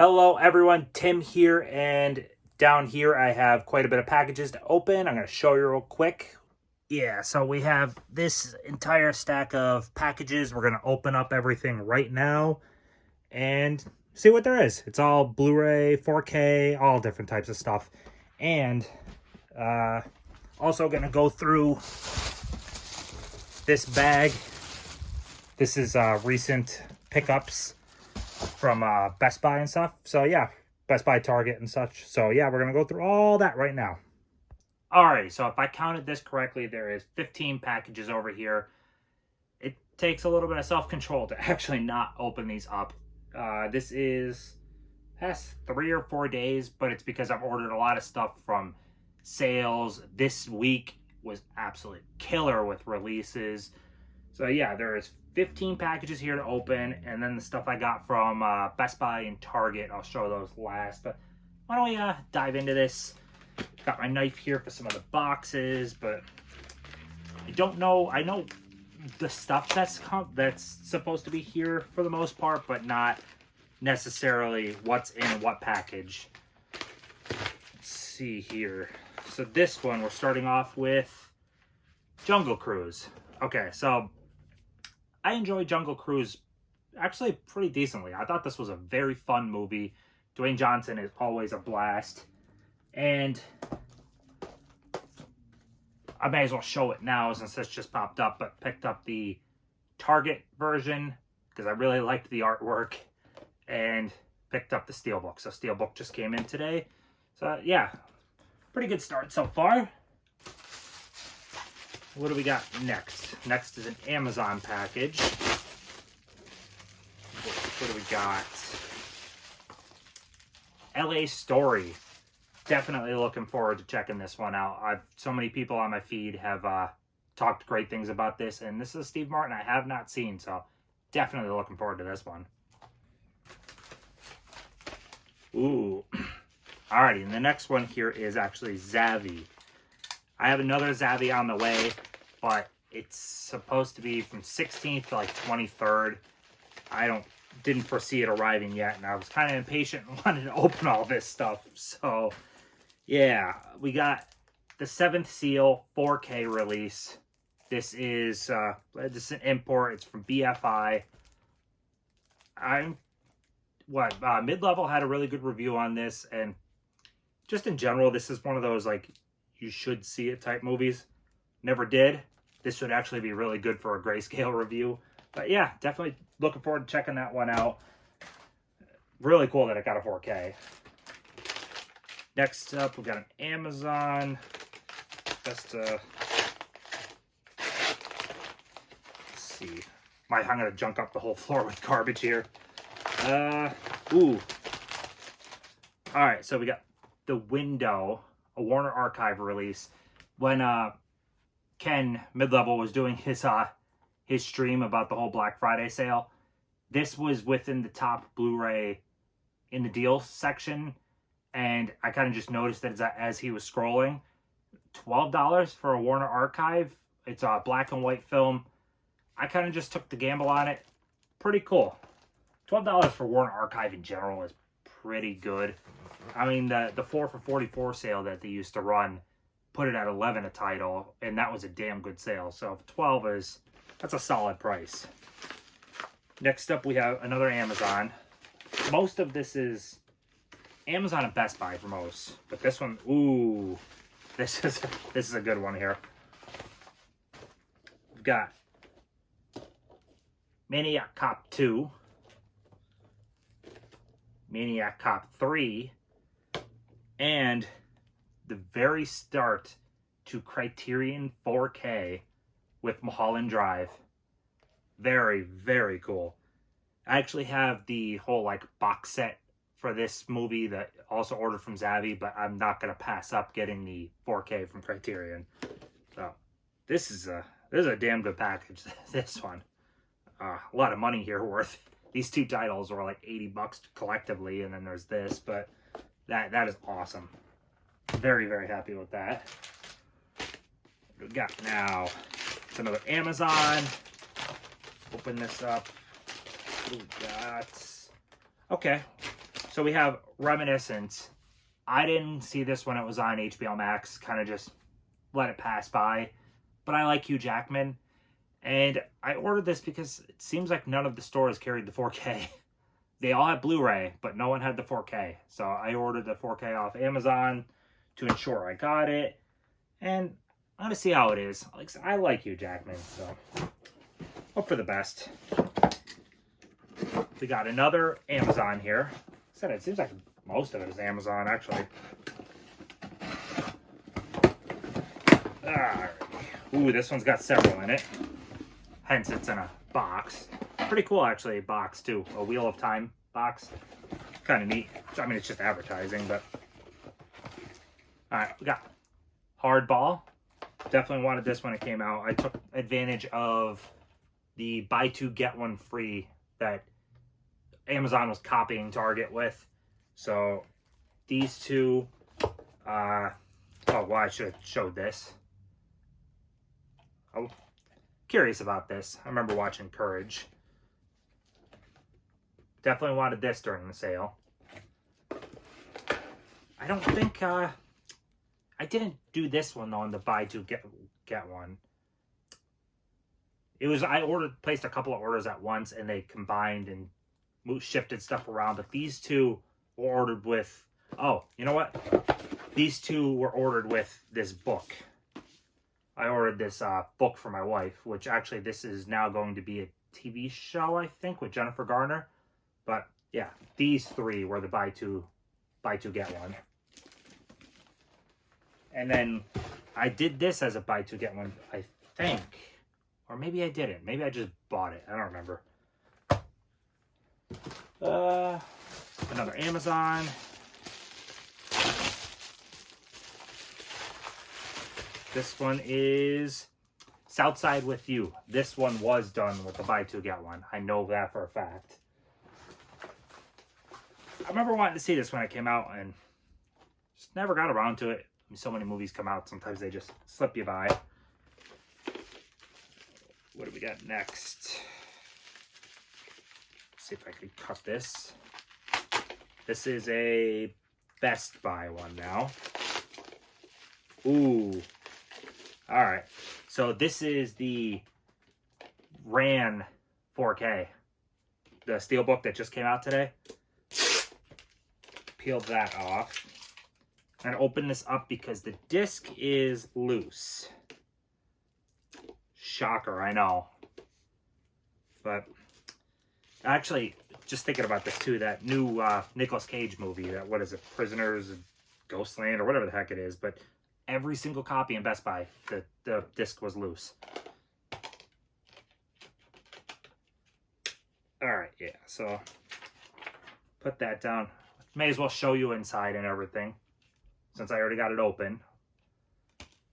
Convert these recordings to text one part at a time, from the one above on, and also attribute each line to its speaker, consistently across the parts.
Speaker 1: Hello everyone, Tim here, and down here I have quite a bit of packages to open. I'm going to show you real quick. Yeah, so we have this entire stack of packages. We're going to open up everything right now and see what there is. It's all Blu-ray, 4K, all different types of stuff. And also going to go through this bag. This is recent pickups from Best Buy and stuff. So yeah, Best Buy, Target and such. So yeah, we're gonna go through all that right now. Alrighty, so if I counted this correctly, there is 15 packages over here. It takes a little bit of self-control to actually not open these up. This is past 3 or 4 days, but it's because I've ordered a lot of stuff from sales. This week was absolutely killer with releases. So yeah, there is 15 packages here to open, and then the stuff I got from Best Buy and Target, I'll show those last. But why don't we dive into this? Got my knife here for some of the boxes, but I don't know. I know the stuff that's supposed to be here for the most part, but not necessarily what's in what package. Let's see here. So this one, we're starting off with Jungle Cruise. Okay, so I enjoyed Jungle Cruise actually pretty decently. I thought this was a very fun movie. Dwayne Johnson is always a blast. And I may as well show it now since this just popped up, but picked up the Target version because I really liked the artwork, and picked up the Steelbook. So Steelbook just came in today. So yeah, pretty good start so far. What do we got next? Next is an Amazon package. What do we got? LA Story. Definitely looking forward to checking this one out. So many people on my feed have talked great things about this, and this is Steve Martin I have not seen, so definitely looking forward to this one. Ooh. Alrighty, and the next one here is actually Zavvi. I have another Zavvi on the way, but it's supposed to be from 16th to like 23rd. I didn't foresee it arriving yet, and I was kind of impatient and wanted to open all this stuff. So yeah, we got the 7th Seal 4K release. This is an import. It's from BFI. Mid-Level had a really good review on this, and just in general, this is one of those like you should see it type movies. Never did. This would actually be really good for a grayscale review. But yeah, definitely looking forward to checking that one out. Really cool that it got a 4K. Next up, we got an Amazon. Let's see. I'm going to junk up the whole floor with garbage here. Ooh. Alright, so we got The Window, a Warner Archive release. When Ken Mid-Level was doing his stream about the whole Black Friday sale, this was within the top Blu-ray in the deals section, and I kind of just noticed that as he was scrolling. $12 for a Warner Archive. It's a black and white film. I kind of just took the gamble on it. Pretty cool. $12 for Warner Archive in general is pretty good. I mean, the 4 for $44 sale that they used to run put it at $11 a title, and that was a damn good sale. So if 12 that's a solid price. Next up, we have another Amazon. Most of this is Amazon and Best Buy for most, but this one, ooh, this is a good one here. We've got Maniac Cop 2, Maniac Cop 3, and the very start to Criterion 4K with Mulholland Drive. Very, very cool. I actually have the whole like box set for this movie that also ordered from Zavvi, but I'm not going to pass up getting the 4K from Criterion. So this is a damn good package, this one. A lot of money here worth. These two titles were like $80 collectively, and then there's this, but that is awesome. Very, very happy with that. What we got now? It's another Amazon. Open this up. What do we got? Okay. So we have Reminiscence. I didn't see this when it was on HBO Max. Kind of just let it pass by. But I like Hugh Jackman. And I ordered this because it seems like none of the stores carried the 4K. They all had Blu-ray, but no one had the 4K. So I ordered the 4K off Amazon to ensure I got it. And I'm going to see how it is. I like Hugh Jackman, so hope for the best. We got another Amazon here. Like I said, it seems like most of it is Amazon, actually. Alright. Ooh, this one's got several in it. Hence, it's in a box. Pretty cool, actually, box, too. A Wheel of Time box. Kind of neat. I mean, it's just advertising, but... Alright, we got Hardball. Definitely wanted this when it came out. I took advantage of the buy two, get one free that Amazon was copying Target with. So, these two... oh, well, I should have showed this. I'm curious about this. I remember watching Courage. Definitely wanted this during the sale. I don't think, I didn't do this one, though, on the buy two, get one. It was, I placed a couple of orders at once, and they combined and shifted stuff around. But these two were ordered with, oh, you know what? These two were ordered with this book. I ordered this book for my wife, which actually this is now going to be a TV show, I think, with Jennifer Garner. But yeah, these three were the buy two, get one. And then I did this as a buy two, get one, I think. Or maybe I didn't. Maybe I just bought it. I don't remember. Another Amazon. This one is Southside with You. This one was done with the buy two, get one. I know that for a fact. I remember wanting to see this when it came out and just never got around to it. I mean, so many movies come out, sometimes they just slip you by. What do we got next? Let's see if I can cut this. This is a Best Buy one now. Ooh. Alright. So this is the RAN 4K. The steelbook that just came out today. Peeled that off. And open this up because the disc is loose. Shocker, I know. But actually, just thinking about this too, that new Nicolas Cage movie, that, what is it, Prisoners of Ghostland or whatever the heck it is, but every single copy in Best Buy, the disc was loose. Alright, yeah, so put that down. May as well show you inside and everything, since I already got it open.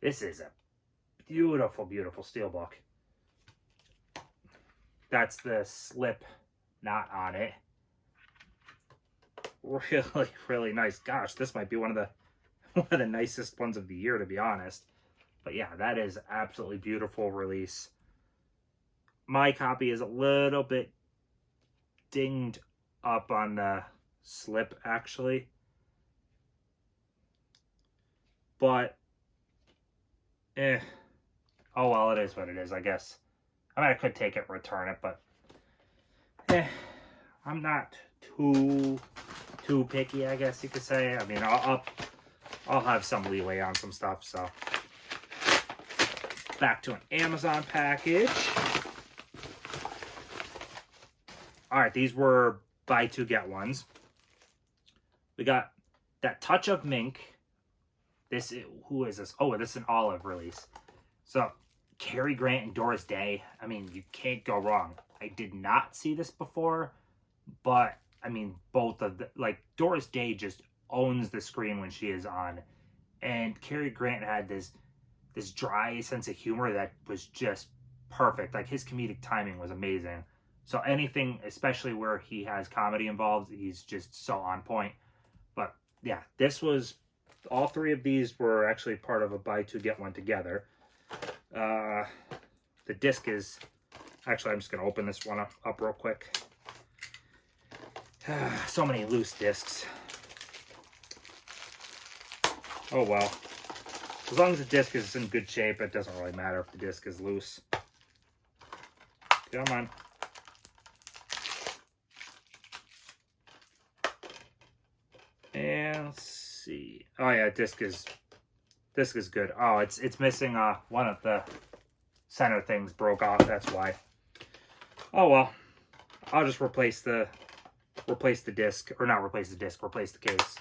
Speaker 1: This is a beautiful, beautiful steelbook. That's the slip knot on it. Really, really nice. Gosh, this might be one of the nicest ones of the year, to be honest. But yeah, that is absolutely beautiful release. My copy is a little bit dinged up on the slip, actually. But, oh well, it is what it is, I guess. I mean, I could take it and return it, but I'm not too picky, I guess you could say. I mean, I'll have some leeway on some stuff, so. Back to an Amazon package. Alright, these were buy two, get ones. We got that Touch of Mink. This is, who is this? Oh, this is an Olive release. So, Cary Grant and Doris Day. I mean, you can't go wrong. I did not see this before, but, I mean, both of the, like, Doris Day just owns the screen when she is on. And Cary Grant had this dry sense of humor that was just perfect. Like, his comedic timing was amazing. So anything, especially where he has comedy involved, he's just so on point. But, yeah, this was, all three of these were actually part of a buy two, get one together. The disc is, actually, I'm just going to open this one up real quick. So many loose discs. Oh well. As long as the disc is in good shape, it doesn't really matter if the disc is loose. Come on. And let's see. Oh yeah, disc is good. Oh, it's missing one of the center things broke off, that's why. Oh well. I'll just replace the disc, or not replace the disc, replace the case.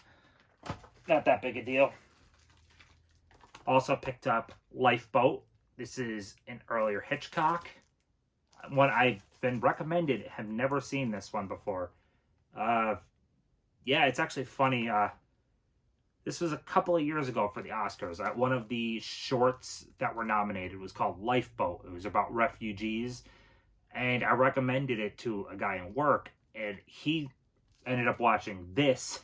Speaker 1: Not that big a deal. Also picked up Lifeboat. This is an earlier Hitchcock. One I've been recommended, have never seen this one before. Yeah, it's actually funny. This was a couple of years ago for the Oscars. One of the shorts that were nominated was called Lifeboat. It was about refugees. And I recommended it to a guy in work. And he ended up watching this,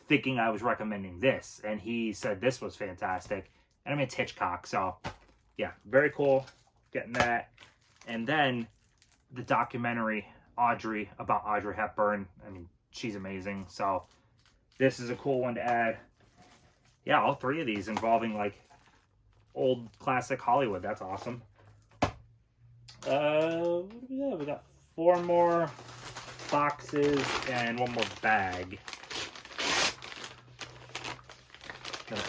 Speaker 1: thinking I was recommending this. And he said this was fantastic. And I mean, it's Hitchcock. So, yeah, very cool getting that. And then the documentary, about Audrey Hepburn. I mean, she's amazing. So, this is a cool one to add. Yeah, all three of these involving like old classic Hollywood. That's awesome. What do we have? We got 4 more boxes and 1 more bag.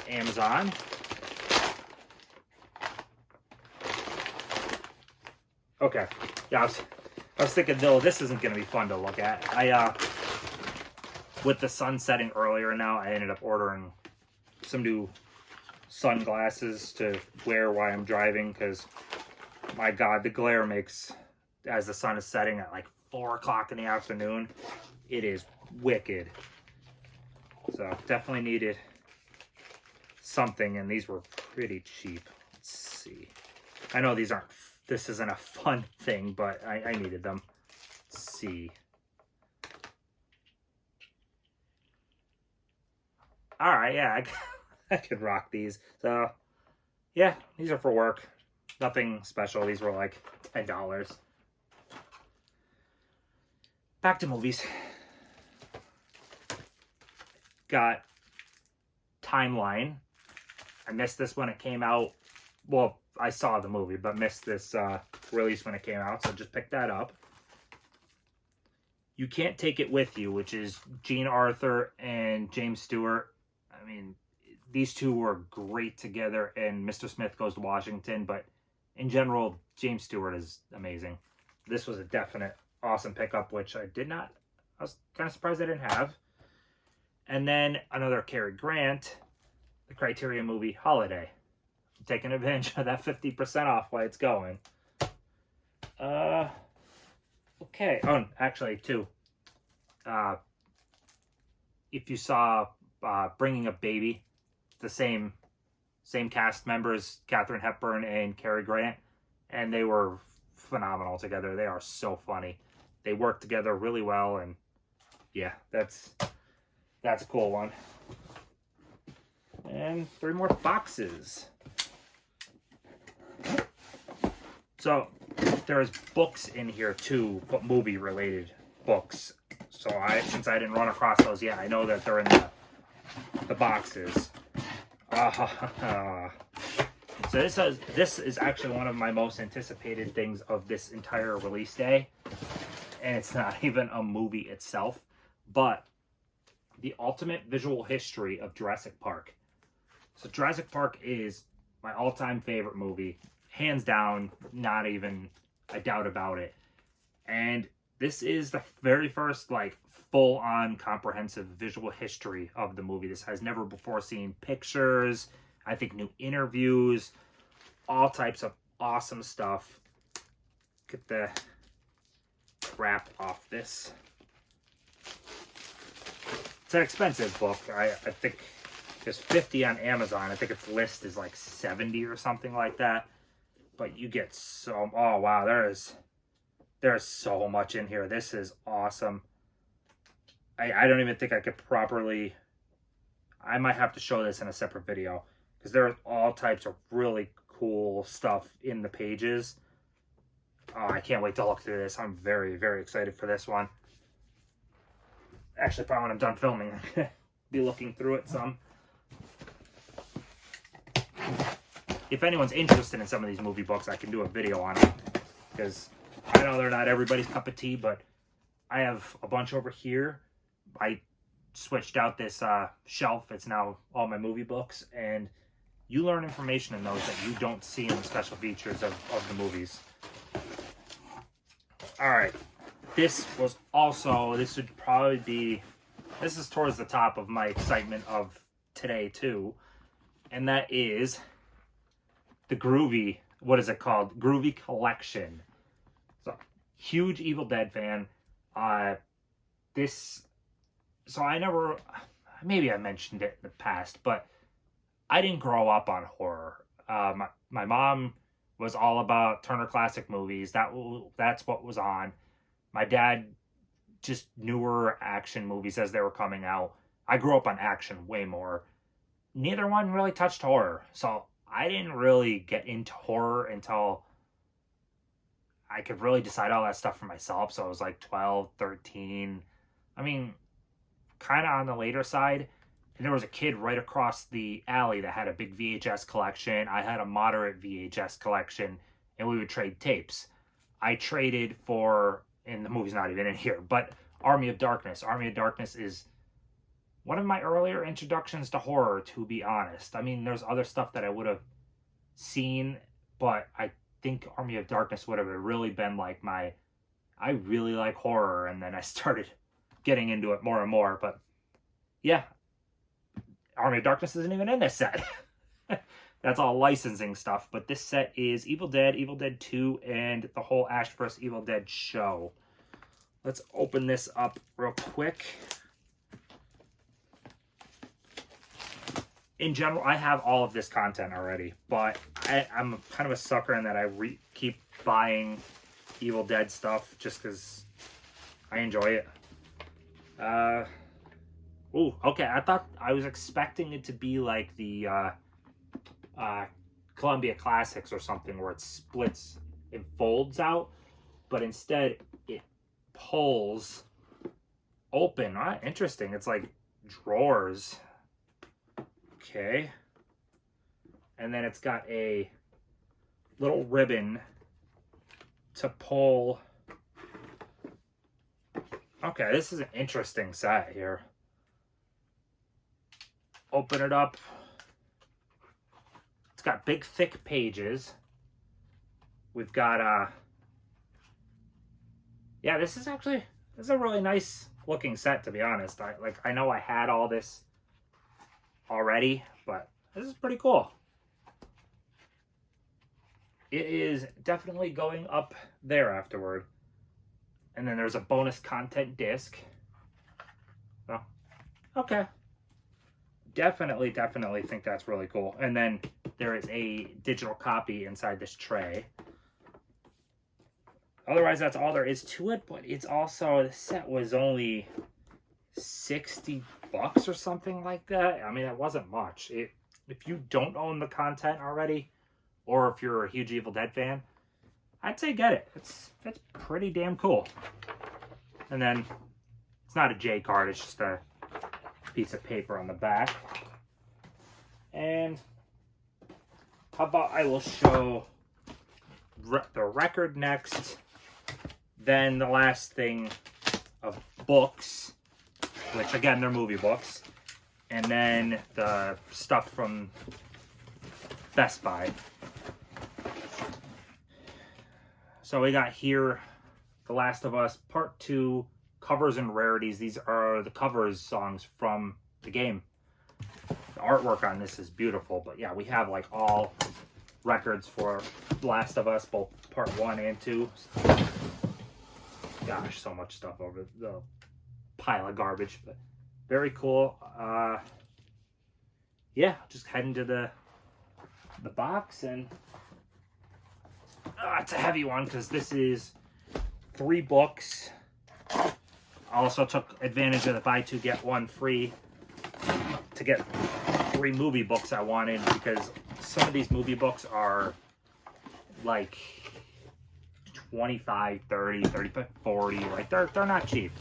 Speaker 1: Amazon. Okay. Yeah, I was thinking, no, this isn't going to be fun to look at. With the sun setting earlier now, I ended up ordering some new sunglasses to wear while I'm driving, because my God, the glare makes, as the sun is setting at like 4 o'clock in the afternoon, it is wicked. So definitely needed something, and these were pretty cheap. Let's see. I know this isn't a fun thing, but I needed them. Let's see. All right, yeah, I could rock these. So, yeah, these are for work. Nothing special. These were like $10. Back to movies. Got Timeline. I missed this when it came out. Well, I saw the movie, but missed this release when it came out, so just picked that up. You Can't Take It With You, which is Jean Arthur and James Stewart. I mean, these two were great together, and Mr. Smith Goes to Washington, but in general, James Stewart is amazing. This was a definite awesome pickup, which I was kind of surprised I didn't have. And then another Cary Grant, the Criterion movie Holiday. I'm taking advantage of that 50% off while it's going. Okay. Oh, actually, too. If you saw Bringing Up Baby, the same cast members, Katharine Hepburn and Cary Grant, and they were phenomenal together. They are so funny. They work together really well, and yeah, that's a cool one. And 3 more boxes. So there's books in here too, but movie related books. So since I didn't run across those yet, I know that they're in the boxes. So this is actually one of my most anticipated things of this entire release day, and it's not even a movie itself, but the ultimate visual history of Jurassic Park. So Jurassic Park is my all-time favorite movie, hands down, not even a doubt about it. And this is the very first like full-on comprehensive visual history of the movie. This has never before seen pictures, I think new interviews, all types of awesome stuff. Get the wrap off this. It's an expensive book. I think it's 50 on Amazon. I think its list is like 70 or something like that. But you get so... Oh, wow. There's so much in here. This is awesome. I don't even think I could properly... I might have to show this in a separate video, because there are all types of really cool stuff in the pages. Oh, I can't wait to look through this. I'm very, very excited for this one. Actually, probably when I'm done filming, I'm gonna be looking through it some. If anyone's interested in some of these movie books, I can do a video on it, because I know they're not everybody's cup of tea, but I have a bunch over here. I switched out this shelf. It's now all my movie books, and you learn information in those that you don't see in the special features of the movies. All right, this would probably be, this is towards the top of my excitement of today too, and that is the Groovy, what is it called? Groovy Collection. So, huge Evil Dead fan. So I never, maybe I mentioned it in the past, but I didn't grow up on horror. My mom was all about Turner Classic Movies. That's what was on. My dad just newer action movies as they were coming out. I grew up on action way more. Neither one really touched horror. So I didn't really get into horror until I could really decide all that stuff for myself. So I was like 12, 13. I mean, kind of on the later side. And there was a kid right across the alley that had a big VHS collection. I had a moderate VHS collection, and we would trade tapes. I traded for, and the movie's not even in here, but Army of Darkness. Army of Darkness is one of my earlier introductions to horror, to be honest. I mean, there's other stuff that I would have seen, but I think Army of Darkness would have really been like I really like horror, and then I started getting into it more and more. But yeah, Army of Darkness isn't even in this set. That's all licensing stuff. But this set is Evil Dead, Evil Dead 2, and the whole Ash vs. Evil Dead show. Let's open this up real quick. In general, I have all of this content already, but I'm kind of a sucker in that I keep buying Evil Dead stuff just because I enjoy it. Ooh, okay, I was expecting it to be like the Columbia Classics or something where it splits and folds out, but instead it pulls open. Interesting. It's like drawers. Okay. And then it's got a little ribbon to pull. Okay, this is an interesting set here. Open it up. It's got big, thick pages. We've got, yeah, this is a really nice looking set, to be honest. I know I had all this already, but this is pretty cool. It is definitely going up there afterward. And then there's a bonus content disc. So, okay. Definitely think that's really cool. And then there is a digital copy inside this tray. Otherwise, that's all there is to it. But it's also, the set was only $60 or something like that. I mean, it wasn't much. If you don't own the content already, or if you're a huge Evil Dead fan, I'd say get it. It's pretty damn cool. And then it's not a J card, it's just a piece of paper on the back. And how about I will show the record next, then the last thing of books, which again, they're movie books, and then the stuff from Best Buy. So we got here The Last of Us Part 2, Covers and Rarities. These are the covers songs from the game. The artwork on this is beautiful, but yeah, we have like all records for The Last of Us, both Part 1 and 2. Gosh, so much stuff over the pile of garbage, but very cool. Yeah, just head into the box, and it's a heavy one because this is 3 books. I also took advantage of the buy 2 get 1 free to get 3 movie books I wanted, because some of these movie books are like 25, 30, 35, 40, like they're not cheap.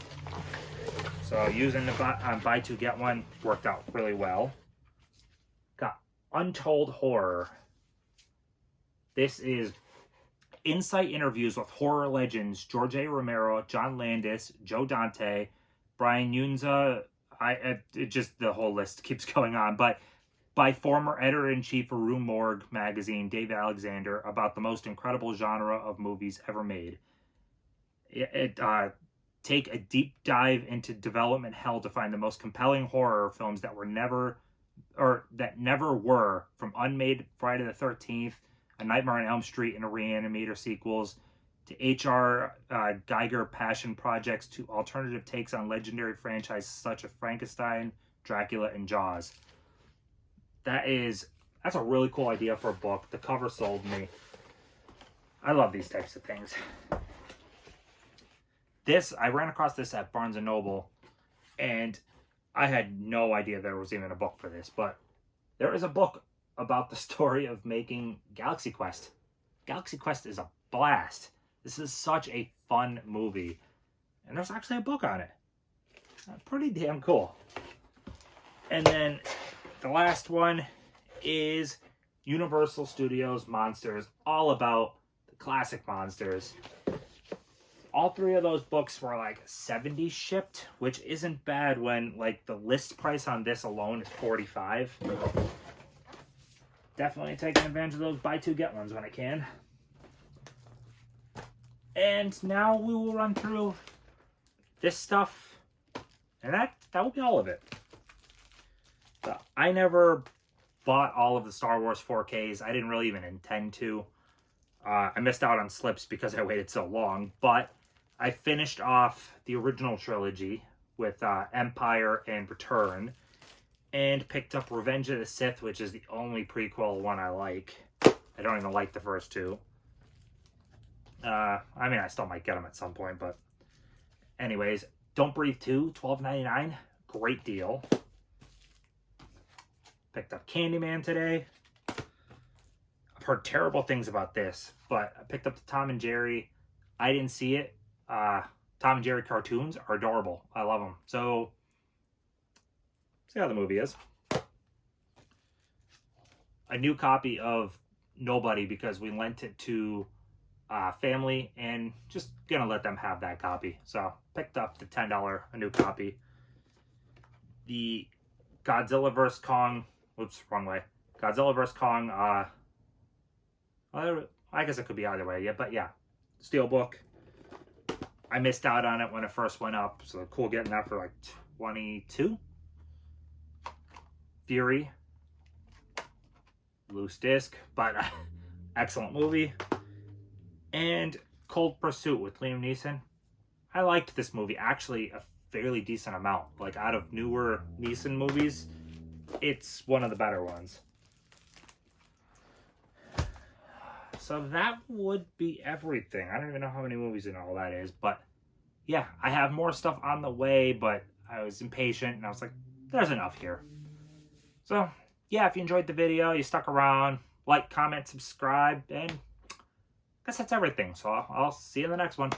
Speaker 1: So using the buy two get one worked out really well. Got Untold Horror. This is insight interviews with horror legends George A. Romero, John Landis, Joe Dante, Brian Yunza. Just the whole list keeps going on, but by former editor-in-chief of Rue Morgue magazine, Dave Alexander, about the most incredible genre of movies ever made. Take a deep dive into development hell to find the most compelling horror films that never were, from unmade Friday the 13th, A Nightmare on Elm Street, and a Reanimator sequels, to H.R. Geiger passion projects, to alternative takes on legendary franchises such as Frankenstein, Dracula, and Jaws. That's a really cool idea for a book. The cover sold me. I love these types of things. I ran across this at Barnes & Noble, and I had no idea there was even a book for this, but there is a book about the story of making Galaxy Quest. Galaxy Quest is a blast. This is such a fun movie, and there's actually a book on it. Pretty damn cool. And then the last one is Universal Studios Monsters, all about the classic monsters. All three of those books were like $70 shipped, which isn't bad when like the list price on this alone is $45. Definitely taking advantage of those buy two get ones when I can. And now we will run through this stuff, and that will be all of it. So I never bought all of the Star Wars 4Ks. I didn't really even intend to. I missed out on slips because I waited so long, but I finished off the original trilogy with Empire and Return, and picked up Revenge of the Sith, which is the only prequel one I like. I don't even like the first two. I mean, I still might get them at some point, but anyways, Don't Breathe 2, $12.99, great deal. Picked up Candyman today. I've heard terrible things about this, but I picked up the Tom and Jerry. I didn't see it. Tom and Jerry cartoons are adorable. I love them. So, see how the movie is. A new copy of Nobody because we lent it to family and just gonna let them have that copy. So, picked up the $10 a new copy. The Godzilla vs. Kong. Oops, wrong way. Godzilla vs. Kong. I guess it could be either way. Yeah, but yeah, Steelbook. I missed out on it when it first went up, so cool getting that for like $22. Fury. Loose disc, but excellent movie. And Cold Pursuit with Liam Neeson. I liked this movie actually a fairly decent amount. Like out of newer Neeson movies, it's one of the better ones. So that would be everything. I don't even know how many movies and all that is, but yeah, I have more stuff on the way, but I was impatient and I was like, there's enough here. So yeah, if you enjoyed the video, you stuck around, like, comment, subscribe, and I guess that's everything. So I'll see you in the next one.